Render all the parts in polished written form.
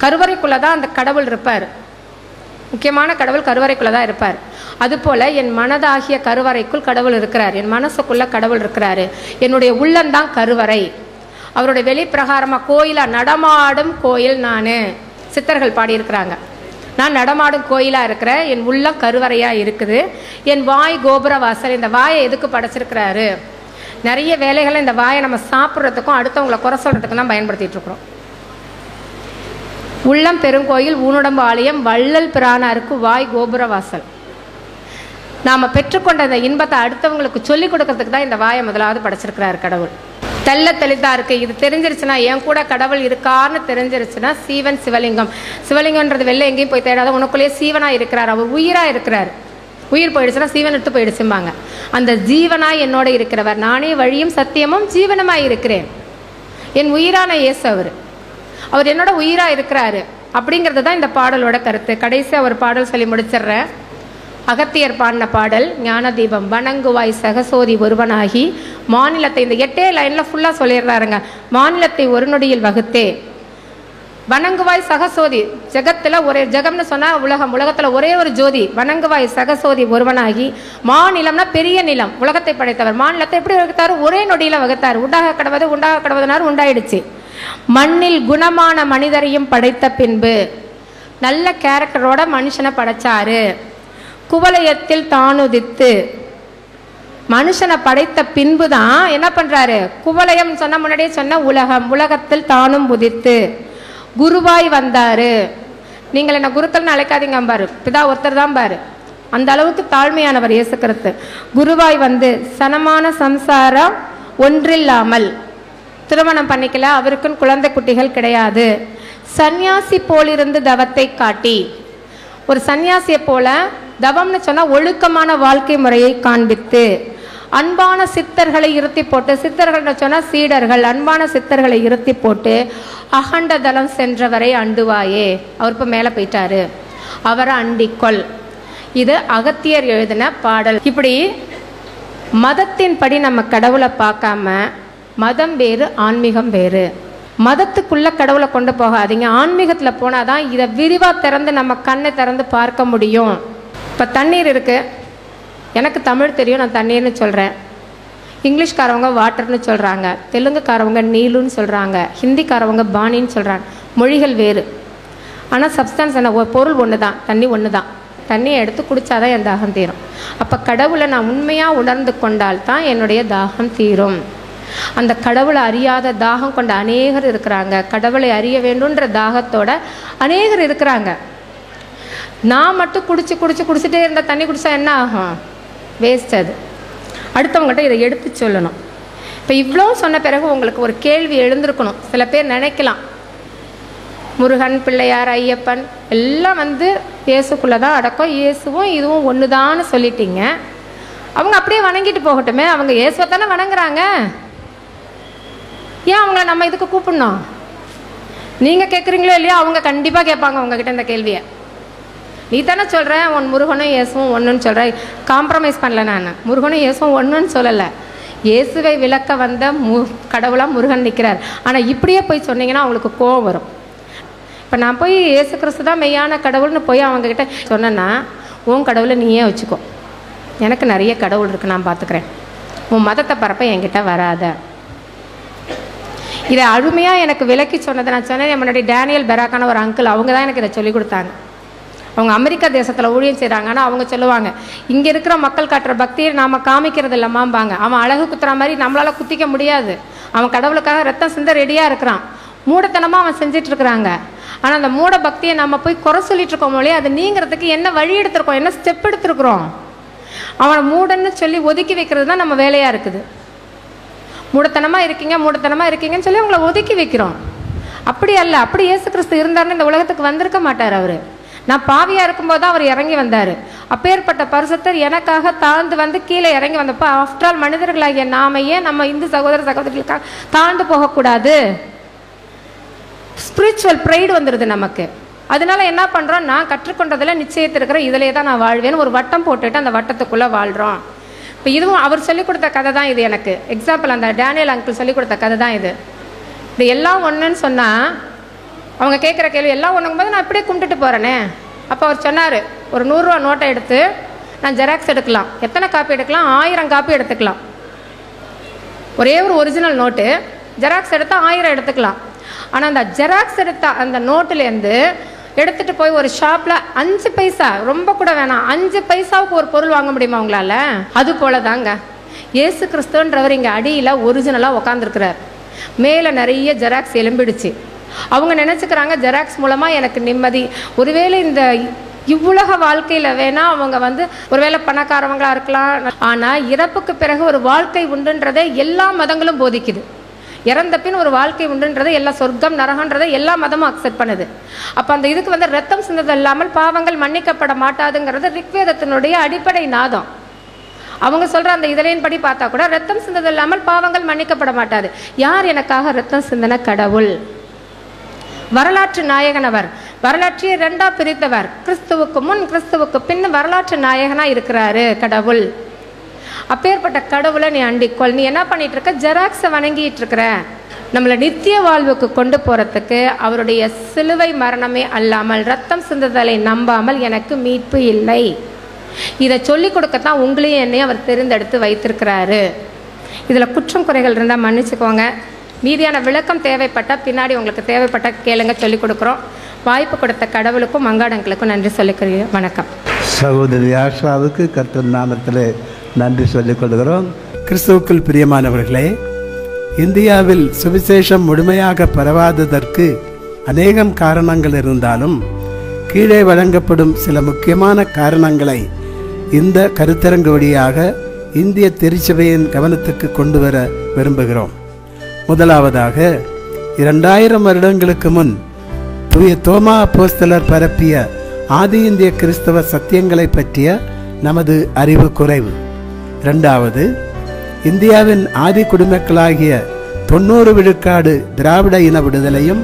கருவறைக்குள்ளே தான் அந்த கடவுள் இருப்பார். முக்கியமான கடவுள் கருவறைக்குள்ளே தான் இருப்பார். அதுபோல் என் மனதாகிய கருவறைக்குள் கடவுள் இருக்கிறார். என் மனசுக்குள்ளே கடவுள் இருக்கிறாரு. என்னுடைய உள்ளந்தான் கருவறை. அவருடைய வெளிப்பிரகாரமாக கோயிலாக நடமாடும் கோயில் நான். சித்தர்கள் பாடியிருக்கிறாங்க. நான் நடமாடும் கோயிலாக இருக்கிறேன். என் உள்ளம் கருவறையாக இருக்குது. என் வாய் கோபுர வாசல். இந்த வாயை எதுக்கு படைச்சிருக்கிறாரு? நிறைய வேலைகளை இந்த வாயை நம்ம சாப்பிட்றதுக்கும் அடுத்தவங்களை குறை சொல்கிறதுக்கும் தான் பயன்படுத்திகிட்டு இருக்கிறோம். உள்ளம் பெருங்கோயில் ஊனுடம்பு ஆலயம் வள்ளல் பிரானாருக்கு வாய் கோபுர வாசல். நாம் பெற்றுக்கொண்ட இந்த இன்பத்தை அடுத்தவங்களுக்கு சொல்லிக் கொடுக்கறதுக்கு தான் இந்த வாயை முதலாவது படைச்சிருக்கிறாரு கடவுள். தெல்ல தெளிதா இருக்கு. இது தெரிஞ்சிருச்சுன்னா, என் கூட கடவுள் இருக்கான்னு தெரிஞ்சிருச்சுன்னா, சீவன் சிவலிங்கம். சிவலிங்கம்ன்றது வெளில எங்கேயும் போய் தேடாத, உனக்குள்ளேயே சீவனாக இருக்கிறார். அவர் உயிராக இருக்கிறார். உயிர் போயிடுச்சுன்னா சீவன் எடுத்து போயிடுச்சும்பாங்க. அந்த ஜீவனாய் என்னோட இருக்கிறவர். நானே வழியும் சத்தியமும் ஜீவனமாய் இருக்கிறேன். என் உயிரான இயேசு அவர் என்னோட உயிராக இருக்கிறாரு அப்படிங்கிறது தான் இந்த பாடலோட கருத்து. கடைசியாக ஒரு பாடல் சொல்லி முடிச்சிடுறேன். அகத்தியர் பாடின பாடல் ஞான தீபம். வணங்குவாய் சகசோதி ஒருவனாகி மாநிலத்தை, இந்த 8 லைனில் ஃபுல்லாக சொல்லிடுறாருங்க. மாநிலத்தை ஒரு நொடியில் வகுத்தே. வணங்குவாய் சகசோதி. ஜெகத்தில் ஒரே ஜெகம்னு சொன்னால் உலகம். உலகத்தில் ஒரே ஒரு ஜோதி. வணங்குவாய் சகசோதி ஒருவனாகி. மாநிலம்னா பெரிய நிலம். உலகத்தை படைத்தவர். மாநிலத்தை எப்படி வகுத்தார்? ஒரே நொடியில் வகுத்தார். உண்டாக கடவுதுனார் உண்டாயிடுச்சு. மண்ணில் குணமான மனிதரையும் படைத்த பின்பு நல்ல கேரக்டரோட மனுஷனை படைச்சாரு. குவலயத்தில் தானுதித்து. மனுஷனை படைத்த பின்பு தான் என்ன பண்றாரு? குவலயம் சொன்ன முன்னாடியே சொன்ன உலகம். உலகத்தில் தானும் உதித்து குருவாய் வந்தாரு. நீங்கள் என்ன குருக்கள்னு அழைக்காதீங்க பாரு, பிதா ஒருத்தர் தான் பாரு. அந்த அளவுக்கு தாழ்மையானவர் இயேசு கிறிஸ்து. குருவாய் வந்து சனமான சம்சாரம் ஒன்றில்லாமல் திருமணம் பண்ணிக்கல. அவருக்குன்னு குழந்தை குட்டிகள் கிடையாது. சன்னியாசி போலிருந்து தவத்தை காட்டி. ஒரு சன்னியாசியை போல தவம்னு சொன்னால் ஒழுக்கமான வாழ்க்கை முறையை காண்பித்து அன்பான சித்தர்களை இருத்தி போட்டு, சித்தர்கள் சொன்னால் சீடர்கள், அன்பான சித்தர்களை இருத்தி போட்டு அகண்ட தலம் சென்றவரை அண்டுவாயே. அவர் இப்போ மேலே போயிட்டாரு. அவரை அண்டிக்கொள். இது அகத்தியர் எழுதின பாடல். இப்படி மதத்தின்படி நம்ம கடவுளை பார்க்காம, மதம் வேறு ஆன்மீகம் வேறு. மதத்துக்குள்ள கடவுளை கொண்டு போகாதீங்க. ஆன்மீகத்தில் போனால் தான் இதை விரிவாக திறந்து நம்ம கண்ணை திறந்து பார்க்க முடியும். இப்போ தண்ணீர் இருக்குது. எனக்கு தமிழ் தெரியும், நான் தண்ணீர்னு சொல்கிறேன். இங்கிலீஷ்காரவங்க வாட்டர்னு சொல்கிறாங்க. தெலுங்குக்காரவங்க நீலுன்னு சொல்கிறாங்க. ஹிந்திக்காரவங்க பானின்னு சொல்கிறாங்க. மொழிகள் வேறு. ஆனால் சப்ஸ்டன்ஸ் என்ன? பொருள் ஒன்று தான். தண்ணி ஒன்று தான். தண்ணியை எடுத்து குடித்தாதான் என் தாகம் தீரும். அப்போ கடவுளை நான் உண்மையாக உணர்ந்து கொண்டால் தான் என்னுடைய தாகம் தீரும். அந்த கடவுளை அறியாத தாகம் கொண்ட அநேகர் இருக்கிறாங்க. கடவுளை அறிய வேண்டும்ன்ற தாகத்தோட அநேகர் இருக்கிறாங்க. நான் மட்டும் குடிச்சிட்டே இருந்தால் தண்ணி குடித்தா என்ன ஆகும்? வேஸ்ட். அது அடுத்தவங்ககிட்ட இதை எடுத்து சொல்லணும். இப்போ இவ்வளோ சொன்ன பிறகு உங்களுக்கு ஒரு கேள்வி எழுந்திருக்கணும். சில பேர் நினைக்கலாம், முருகன், பிள்ளையார், ஐயப்பன் எல்லாம் வந்து இயேசுக்குள்ளே தான் அடக்கம், இயேசுவும் இதுவும் ஒன்று தான்னு சொல்லிட்டீங்க. அவங்க அப்படியே வணங்கிட்டு போகட்டுமே. அவங்க இயேசுவை தானே வணங்குறாங்க. ஏன் அவங்கள நம்ம இதுக்கு கூப்பிடணும்? நீங்கள் கேட்குறீங்களோ இல்லையா, அவங்க கண்டிப்பாக கேட்பாங்க உங்ககிட்ட இந்த கேள்வியை. நீ தானே சொல்கிற உன் முருகனும் இயேசுவும் ஒன்றுன்னு சொல்கிற. காம்ப்ரமைஸ் பண்ணல. நான் முருகனும் இயேசுவும் ஒன்றுன்னு சொல்லலை. இயேசுவை விளக்க வந்த கடவுளாக முருகன் நிற்கிறார். ஆனால் இப்படியே போய் சொன்னீங்கன்னா அவங்களுக்கு கோவம் வரும். இப்போ நான் போய் இயேசு கிறிஸ்து தான் மெய்யான கடவுள்னு போய் அவங்கக்கிட்ட சொன்னேன்னா, உன் கடவுளை நீயே வச்சுக்கோ, எனக்கு நிறைய கடவுள் இருக்குது, நான் பார்த்துக்கிறேன், உன் மதத்தை பரப்ப என்கிட்ட வராத. இதை அருமையாக எனக்கு விளக்கி சொன்னதை நான் சொன்னேன். முன்னாடி டேனியல் பெராக்கான ஒரு அங்கிள், அவங்க தான் எனக்கு இதை சொல்லிக் கொடுத்தாங்க. அவங்க அமெரிக்கா தேசத்தில் ஊழியம் செய்கிறாங்க. ஆனால் அவங்க சொல்லுவாங்க, இங்கே இருக்கிற மக்கள் காட்டுற பக்தியை நாம் காமிக்கிறது இல்லைம்மாம்பாங்க. அவன் அழகு குத்துற மாதிரி நம்மளால் குத்திக்க முடியாது. அவன் கடவுளுக்காக ரத்தம் சிந்த ரெடியாக இருக்கிறான். மூடத்தனமாக அவன் செஞ்சிட்ருக்குறாங்க. ஆனால் அந்த மூட பக்தியை நம்ம போய் குறை சொல்லிட்டு இருக்கோம் இல்லையா, அது நீங்கிறதுக்கு என்ன வழி எடுத்திருக்கோம், என்ன ஸ்டெப் எடுத்துருக்குறோம்? அவனை மூடன்னு சொல்லி ஒதுக்கி வைக்கிறது தான் நம்ம வேலையாக இருக்குது. மூடத்தனமாக இருக்கீங்கன்னு சொல்லி அவங்கள ஒதுக்கி வைக்கிறோம். அப்படி அல்ல. அப்படி இயேசு கிறிஸ்து இருந்தாருன்னு இந்த உலகத்துக்கு வந்திருக்க மாட்டார். அவர் நான் பாவியாக இருக்கும்போது தான் அவர் இறங்கி வந்தார். அப்பேற்பட்ட பரிசுத்தர் எனக்காக தாழ்ந்து வந்து கீழே இறங்கி வந்தப்போ, ஆஃப்டர் ஆல் மனிதர்களாகிய நாமையே நம்ம இந்து சகோதர சகோதரிகளுக்காக தாழ்ந்து போகக்கூடாது. ஸ்பிரிச்சுவல் ப்ரைடு வந்துடுது நமக்கு. அதனால என்ன பண்ணுறோம், நான் கற்றுக்கொண்டதில் நிச்சயத்திருக்கிற இதிலே தான் நான் வாழ்வேன்னு ஒரு வட்டம் போட்டுட்டு அந்த வட்டத்துக்குள்ளே வாழ்கிறோம். இப்போ இதுவும் அவர் சொல்லிக் கொடுத்த கதை தான் இது. எனக்கு எக்ஸாம்பிள் அந்த டேனியல் அங்கிள் சொல்லிக் கொடுத்த கதை தான் இது. இது எல்லாம் ஒன்றுன்னு சொன்னால் அவங்க கேட்குற கேள்வி எல்லாம் ஒன்றுங்கும்போது நான் இப்படியே கும்பிட்டுட்டு போகிறேனே. அப்போ அவர் சொன்னார், ஒரு 100 ரூபா நோட்டை எடுத்து நான் ஜெராக்ஸ் எடுக்கலாம். எத்தனை காப்பி எடுக்கலாம்? 1000 காப்பி எடுத்துக்கலாம். ஒரே ஒரு ஒரிஜினல் நோட்டு ஜெராக்ஸ் எடுத்தால் 1000 எடுத்துக்கலாம். ஆனால் அந்த ஜெராக்ஸ் எடுத்த அந்த நோட்டுலேருந்து எடுத்துகிட்டு போய் ஒரு ஷாப்பில் 5 பைசா, ரொம்ப கூட வேணாம், 5 பைசாவுக்கு ஒரு பொருள் வாங்க முடியுமா உங்களால்? அது போல தாங்க இயேசு கிறிஸ்துன்றவர் இங்கே அடியில் ஒரிஜினலாக உக்காந்துருக்கிறார். மேலே நிறைய ஜெராக்ஸ் எலும்பிடுச்சு. அவங்க நினச்சிக்கிறாங்க ஜெராக்ஸ் மூலமாக எனக்கு நிம்மதி. ஒருவேளை இந்த இவ்வுலக வாழ்க்கையில் வேணால் அவங்க ஒருவேளை பணக்காரவங்களாக இருக்கலாம். ஆனால் இறப்புக்கு பிறகு ஒரு வாழ்க்கை உண்டுன்றதை எல்லா மதங்களும் போதிக்குது. இறந்த பின் ஒரு வாழ்க்கை உண்டுன்றதை எல்லா சொர்க்கம் நரகன்றதை எல்லா மதமும் அக்செப்ட் பண்ணுது. அப்போ அந்த இதுக்கு ரத்தம் சிந்தது இல்லாமல் பாவங்கள் மன்னிக்கப்பட மாட்டாதுங்கிறது ரிக்வேதத்தினுடைய அடிப்படை நாதம். அவங்க சொல்கிற அந்த இதழின் படி பார்த்தா கூட ரத்தம் சிந்தது இல்லாமல் பாவங்கள் மன்னிக்கப்பட மாட்டாது. யார் எனக்காக ரத்தம் சிந்தன? கடவுள். வரலாற்று நாயகன் அவர். வரலாற்றை 2ஆ பிரித்தவர். கிறிஸ்துவுக்கு முன் கிறிஸ்துவுக்கு பின் வரலாற்று நாயகனாக இருக்கிறாரு கடவுள். அப்பேற்பட்ட கடவுளை நீ அண்டிக்கொள். நீ என்ன பண்ணிட்டு இருக்க? ஜெராக்ஸை வணங்கிட்டு இருக்கிற. நம்மளை நித்திய வாழ்வுக்கு கொண்டு போகிறதுக்கு அவருடைய சிலுவை மரணமே அல்லாமல் ரத்தம் சிந்துதலை நம்பாமல் எனக்கு மீட்பு இல்லை. இதை சொல்லிக் கொடுக்கத்தான் உங்களையும் என்னையும் அவர் தெரிந்தெடுத்து வைத்திருக்கிறாரு. இதில் குற்றம் குறைகள் இருந்தால் மன்னிச்சுக்கோங்க. மீதியான விளக்கம் தேவைப்பட்டால் பின்னாடி உங்களுக்கு தேவைப்பட்ட கேளுங்க, சொல்லிக் கொடுக்குறோம். வாய்ப்பு கொடுத்த கடவுளுக்கும் மங்காடங்களுக்கும் நன்றி சொல்லிக்கிறேன். வணக்கம். சகோதரி ஆஷாவுக்கு கர்த்தர் நாமத்தில் நன்றி சொல்லிக் கொள்கிறோம். கிறிஸ்துவுக்குள் பிரியமானவர்களே, இந்தியாவில் சுவிசேஷம் முழுமையாக பரவாததற்கு அநேகம் காரணங்கள் இருந்தாலும் கீழே வழங்கப்படும் சில முக்கியமான காரணங்களை இந்த கருத்தரங்கு வழியாக இந்திய திருச்சபையின் கவனத்துக்கு கொண்டு வர விரும்புகிறோம். முதலாவதாக, 2000 வருடங்களுக்கு முன் தூய தோமா அப்போஸ்தலர் பரப்பிய ஆதி இந்திய கிறிஸ்தவ சத்தியங்களை பற்றிய நமது அறிவு குறைவு. இரண்டாவது, இந்தியாவின் ஆதி குடிமக்களாகிய 90 விழுக்காடு திராவிட இன விடுதலையும்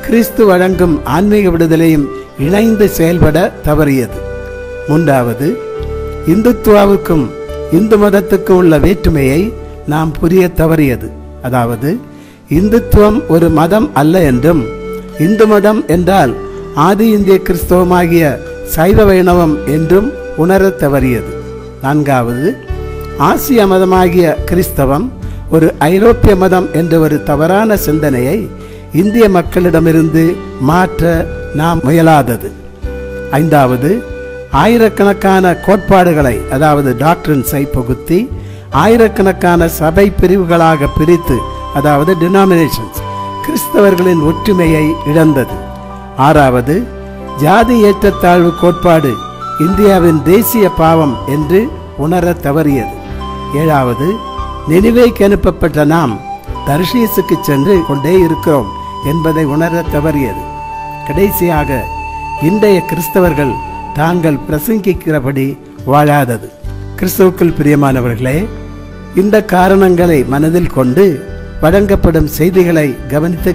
கிறிஸ்து வழங்கும் ஆன்மீக விடுதலையும் இணைந்து செயல்பட தவறியது. மூன்றாவது, இந்துத்துவாவுக்கும் இந்து மதத்துக்கும் உள்ள வேற்றுமையை நாம் புரிய தவறியது. அதாவது, இந்துத்துவம் ஒரு மதம் அல்ல என்றும் இந்து மதம் என்றால் ஆதி இந்திய கிறிஸ்தவமாகிய சைவ வைணவம் என்றும் உணர தவறியது. நான்காவது, ஆசிய மதமாகிய கிறிஸ்தவம் ஒரு ஐரோப்பிய மதம் என்ற ஒரு தவறான சிந்தனையை இந்திய மக்களிடமிருந்து மாற்ற நாம் முயலாதது. ஐந்தாவது, ஆயிரக்கணக்கான கோட்பாடுகளை, அதாவது டாக்டரின்ஸை புகுத்தி ஆயிரக்கணக்கான சபை பிரிவுகளாக பிரித்து, அதாவது டினாமினேஷன்ஸ், கிறிஸ்தவர்களின் ஒற்றுமையை இழந்தது. ஆறாவது, ஜாதி ஏற்றத்தாழ்வு கோட்பாடு இந்தியாவின் தேசிய பாவம் என்று உணர தவறியது. ஏழாவது, நினிவேக்கு அனுப்பப்பட்ட நாம் தர்ஷீசுக்கு சென்று கொண்டே இருக்கிறோம் என்பதை உணர தவறியது. கடைசியாக, இன்றைய கிறிஸ்தவர்கள் தாங்கள் பிரசங்கிக்கிறபடி வாழாதது. கிறிஸ்துவுக்குள் பிரியமானவர்களே, இந்த காரணங்களை மனதில் கொண்டு வழங்கப்படும் செய்திகளை கவனித்து